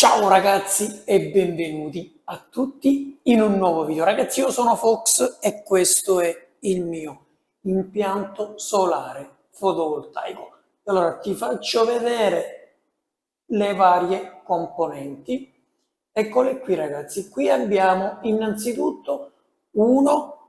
Ciao ragazzi e benvenuti a tutti in un nuovo video. Ragazzi, io sono Fox e questo è il mio impianto solare fotovoltaico. Allora ti faccio vedere le varie componenti. Eccole qui ragazzi, qui abbiamo innanzitutto uno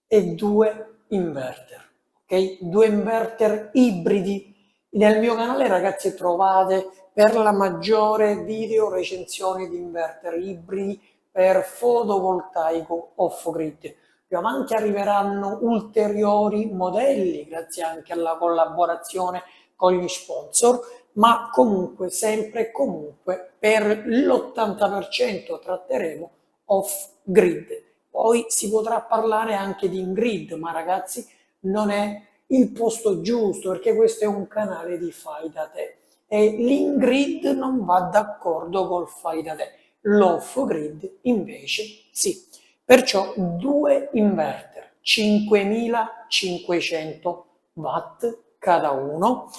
e due inverter, ok? Due inverter ibridi. Nel mio canale ragazzi trovate per la maggiore video recensioni di inverter ibridi per fotovoltaico off-grid. Più avanti arriveranno ulteriori modelli grazie anche alla collaborazione con gli sponsor, ma comunque sempre e comunque per l'80% tratteremo off-grid. Poi si potrà parlare anche di in-grid, ma ragazzi non è il posto giusto perché questo è un canale di fai da te e l'in-grid non va d'accordo col fai da te, l'off-grid invece sì. Perciò due inverter, 5500 watt cada uno,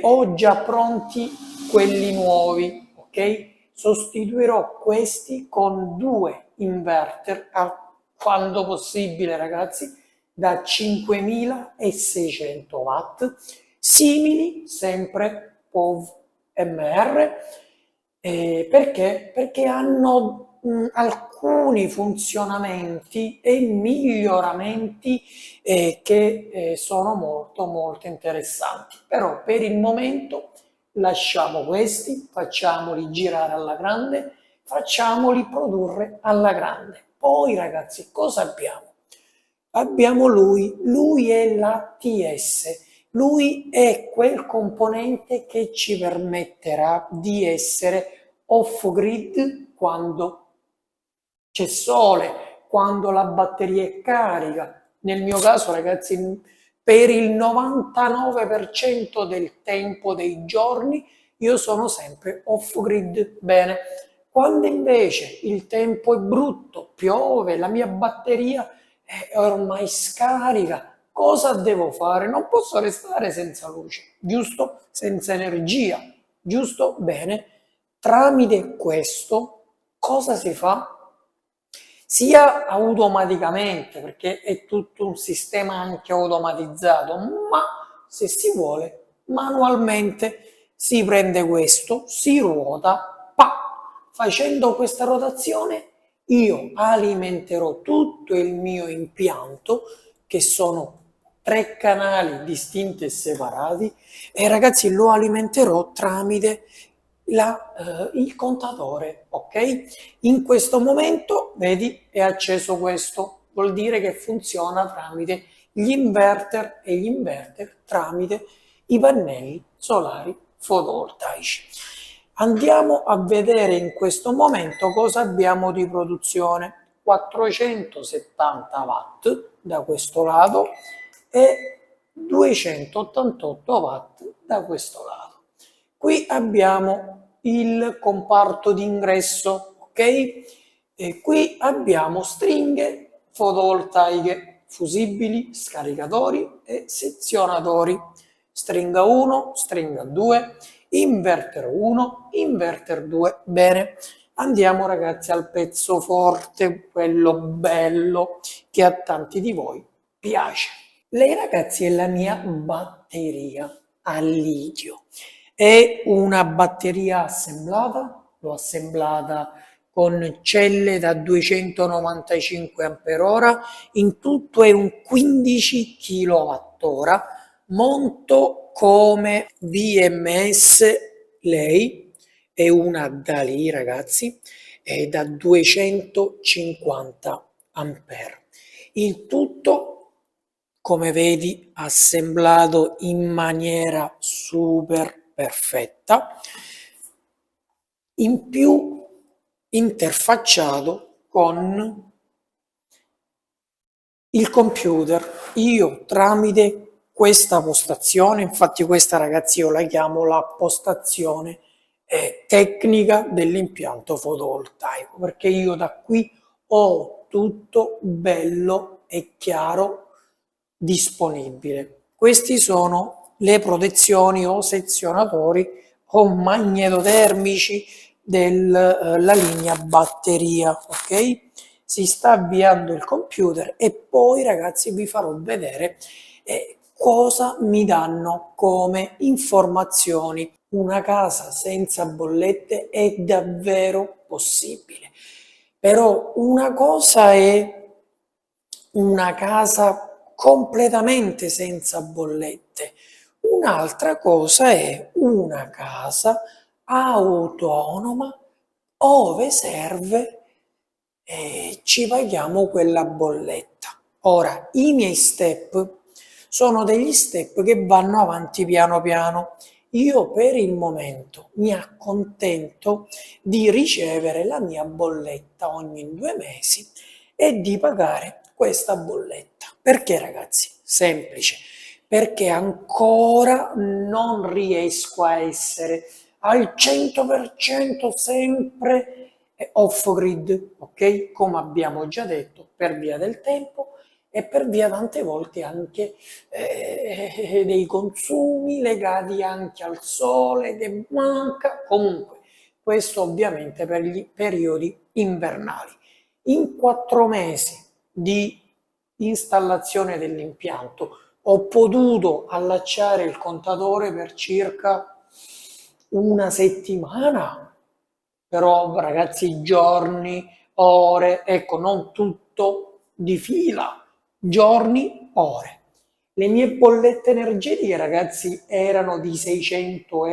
ho già pronti quelli nuovi, ok? Sostituirò questi con due inverter, quando possibile ragazzi, da 5600 watt, simili sempre POV-MR, perché? Perché hanno alcuni funzionamenti e miglioramenti che sono molto interessanti. Però per il momento lasciamo questi, facciamoli girare alla grande, facciamoli produrre alla grande. Poi ragazzi, cosa abbiamo? Abbiamo lui è l'ATS, lui è quel componente che ci permetterà di essere off-grid quando c'è sole, quando la batteria è carica. Nel mio caso ragazzi, per il 99% del tempo dei giorni io sono sempre off-grid. Bene, quando invece il tempo è brutto, piove, la mia batteria è ormai scarica, cosa devo fare? Non posso restare senza luce, giusto? Senza energia, giusto? Bene, tramite questo cosa si fa? Sia automaticamente, perché è tutto un sistema anche automatizzato, ma se si vuole manualmente si prende questo, si ruota, facendo questa rotazione io alimenterò tutto il mio impianto, che sono 3 canali distinti e separati, e ragazzi lo alimenterò tramite il contatore, ok? In questo momento, vedi, è acceso questo, vuol dire che funziona tramite gli inverter e gli inverter tramite i pannelli solari fotovoltaici. Andiamo a vedere in questo momento cosa abbiamo di produzione. 470 watt da questo lato e 288 watt da questo lato. Qui abbiamo il comparto d'ingresso, ok? E qui abbiamo stringhe fotovoltaiche fusibili, scaricatori e sezionatori. Stringa 1, stringa 2, inverter 1, inverter 2. Bene, andiamo ragazzi al pezzo forte, quello bello che a tanti di voi piace. Lei ragazzi è la mia batteria a litio. È una batteria assemblata, l'ho assemblata con celle da 295 Ah, in tutto è un 15 kWh, monto come BMS, lei è una da lì ragazzi, è da 250 ampere. Il tutto, come vedi, assemblato in maniera super perfetta, in più interfacciato con il computer. Io tramite questa postazione, infatti questa ragazzi io la chiamo la postazione tecnica dell'impianto fotovoltaico, perché io da qui ho tutto bello e chiaro disponibile. Questi sono le protezioni o sezionatori o magnetotermici, della linea batteria, ok? Si sta avviando il computer e poi ragazzi vi farò vedere cosa mi danno come informazioni. Una casa senza bollette è davvero possibile, però una cosa è una casa completamente senza bollette, un'altra cosa è una casa autonoma ove serve e ci paghiamo quella bolletta. Ora, i miei step sono degli step che vanno avanti piano piano. Io per il momento mi accontento di ricevere la mia bolletta ogni 2 mesi e di pagare questa bolletta. Perché ragazzi? Semplice. Perché ancora non riesco a essere al 100% sempre off-grid, ok? Come abbiamo già detto, per via del tempo e per via tante volte anche dei consumi legati anche al sole che manca. Comunque, questo ovviamente per gli periodi invernali. In 4 mesi di installazione dell'impianto ho potuto allacciare il contatore per circa una settimana, però ragazzi giorni, ore, ecco non tutto di fila, giorni, ore. Le mie bollette energetiche ragazzi erano di 600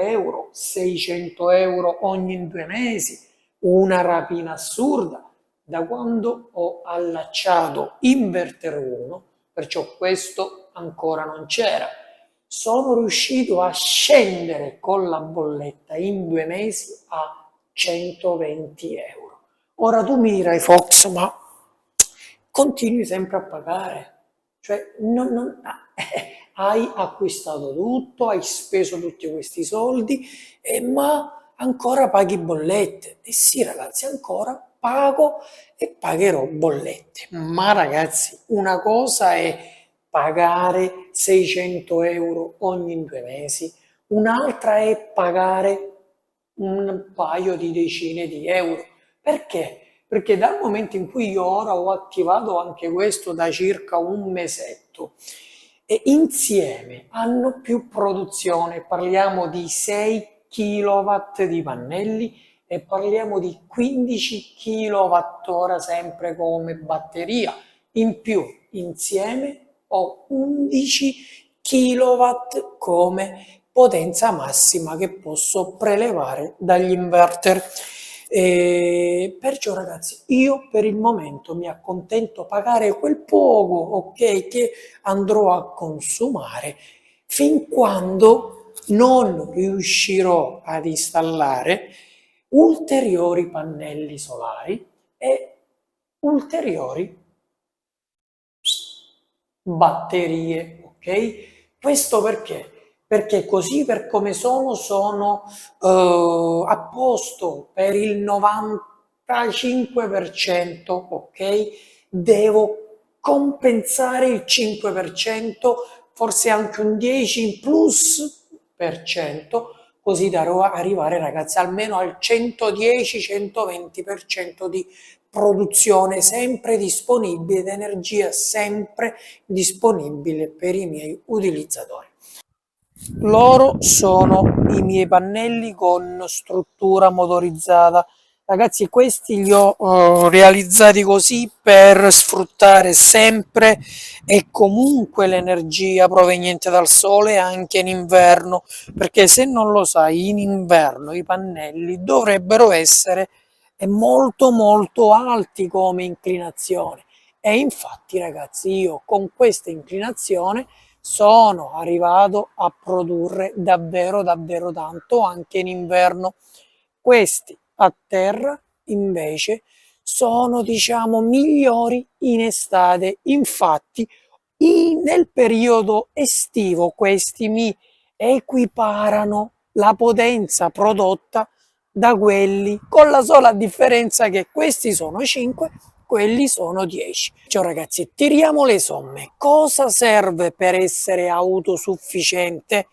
euro ogni 2 mesi, una rapina assurda. Da quando ho allacciato Inverter 1, perciò questo ancora non c'era, sono riuscito a scendere con la bolletta in 2 mesi a 120 euro. Ora tu mi dirai, Fox, ma continui sempre a pagare, cioè hai acquistato tutto, hai speso tutti questi soldi, ma ancora paghi bollette. E sì ragazzi, ancora pago e pagherò bollette. Ma ragazzi, una cosa è pagare 600 euro ogni 2 mesi, un'altra è pagare un paio di decine di euro. Perché? Perché dal momento in cui io ora ho attivato anche questo da circa un mesetto, e insieme hanno più produzione, parliamo di 6 kW di pannelli e parliamo di 15 kWh sempre come batteria, in più insieme ho 11 kW come potenza massima che posso prelevare dagli inverter. Perciò ragazzi io per il momento mi accontento pagare quel poco, ok, che andrò a consumare fin quando non riuscirò ad installare ulteriori pannelli solari e ulteriori batterie, ok? Questo perché? Perché così per come sono a posto per il 95%, ok? Devo compensare il 5%, forse anche un 10 in plus per cento, così da arrivare ragazzi almeno al 110-120% di produzione sempre disponibile ed energia sempre disponibile per i miei utilizzatori. Loro sono i miei pannelli con struttura motorizzata. Ragazzi, questi li ho realizzati così per sfruttare sempre e comunque l'energia proveniente dal sole anche in inverno, perché se non lo sai, in inverno i pannelli dovrebbero essere molto molto alti come inclinazione e infatti ragazzi io con questa inclinazione sono arrivato a produrre davvero davvero tanto anche in inverno. Questi a terra invece sono diciamo migliori in estate, infatti nel periodo estivo questi mi equiparano la potenza prodotta da quelli, con la sola differenza che questi sono 5, quelli sono 10. Ciao ragazzi, tiriamo le somme. Cosa serve per essere autosufficiente?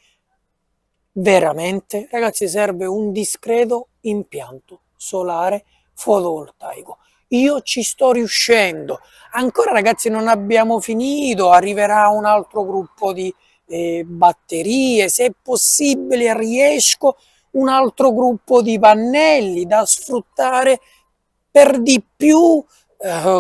Veramente, ragazzi, serve un discreto impianto solare fotovoltaico. Io ci sto riuscendo. Ancora ragazzi non abbiamo finito, arriverà un altro gruppo di batterie, se è possibile riesco un altro gruppo di pannelli da sfruttare per di più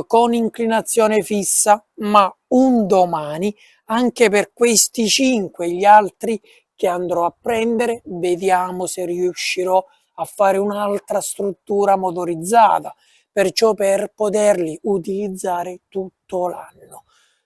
con inclinazione fissa, ma un domani anche per questi 5 gli altri che andrò a prendere, vediamo se riuscirò a fare un'altra struttura motorizzata, perciò per poterli utilizzare tutto l'anno.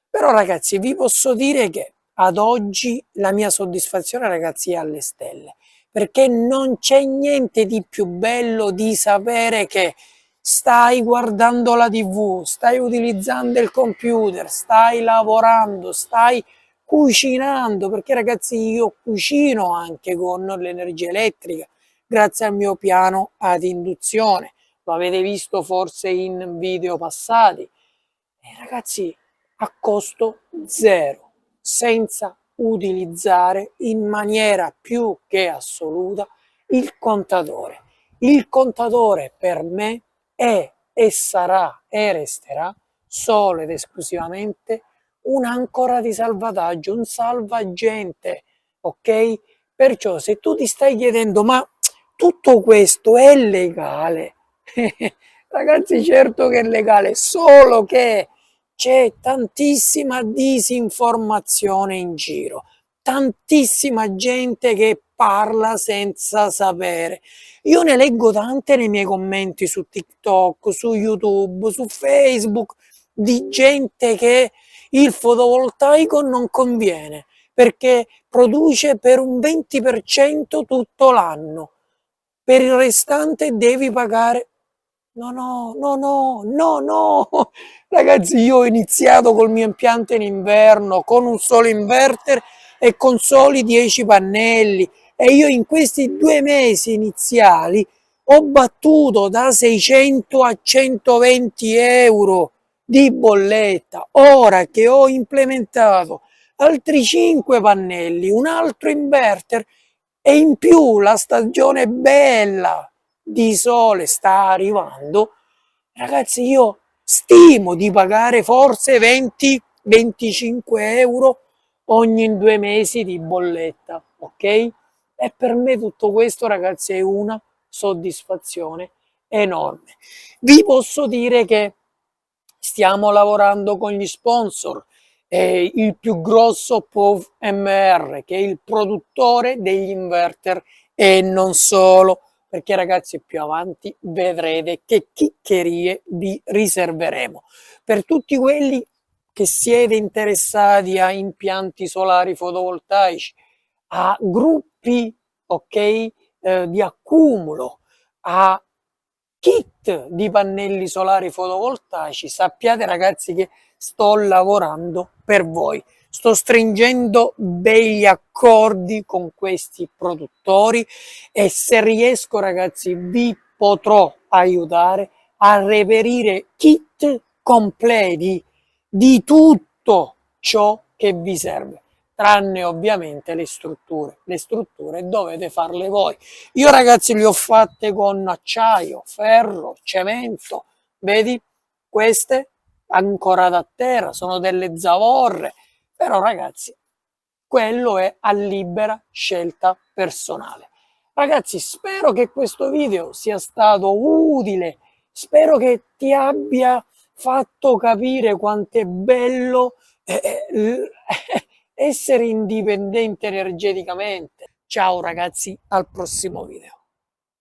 Però ragazzi vi posso dire che ad oggi la mia soddisfazione ragazzi è alle stelle, perché non c'è niente di più bello di sapere che stai guardando la TV, stai utilizzando il computer, stai lavorando, stai cucinando, perché ragazzi io cucino anche con l'energia elettrica grazie al mio piano ad induzione, lo avete visto forse in video passati, e ragazzi a costo zero, senza utilizzare in maniera più che assoluta il contatore. Il contatore per me è e sarà e resterà solo ed esclusivamente un'ancora di salvataggio, un salvagente, ok? Perciò se tu ti stai chiedendo ma tutto questo è legale? Ragazzi certo che è legale, solo che c'è tantissima disinformazione in giro, tantissima gente che parla senza sapere. Io ne leggo tante nei miei commenti su TikTok, su YouTube, su Facebook, di gente che il fotovoltaico non conviene perché produce per un 20% tutto l'anno, per il restante devi pagare. No, no, no, no, no, no, ragazzi io ho iniziato col mio impianto in inverno con un solo inverter e con soli 10 pannelli e io in questi 2 mesi iniziali ho battuto da 600 a 120 euro di bolletta. Ora che ho implementato altri 5 pannelli, un altro inverter e in più la stagione bella di sole sta arrivando, ragazzi io stimo di pagare forse 20-25 euro ogni 2 mesi di bolletta, ok? E per me tutto questo ragazzi è una soddisfazione enorme. Vi posso dire che stiamo lavorando con gli sponsor, il più grosso POV MR che è il produttore degli inverter e non solo, perché ragazzi più avanti vedrete che chiccherie vi riserveremo. Per tutti quelli che siete interessati a impianti solari fotovoltaici, a gruppi ok, di accumulo, a kit di pannelli solari fotovoltaici, sappiate ragazzi che sto lavorando per voi. Sto stringendo begli accordi con questi produttori e se riesco ragazzi vi potrò aiutare a reperire kit completi di tutto ciò che vi serve, tranne ovviamente le strutture dovete farle voi. Io ragazzi le ho fatte con acciaio, ferro, cemento, vedi? Queste ancorate a terra, sono delle zavorre, però ragazzi quello è a libera scelta personale. Ragazzi spero che questo video sia stato utile, spero che ti abbia fatto capire quanto è bello essere indipendente energeticamente. Ciao ragazzi, al prossimo video.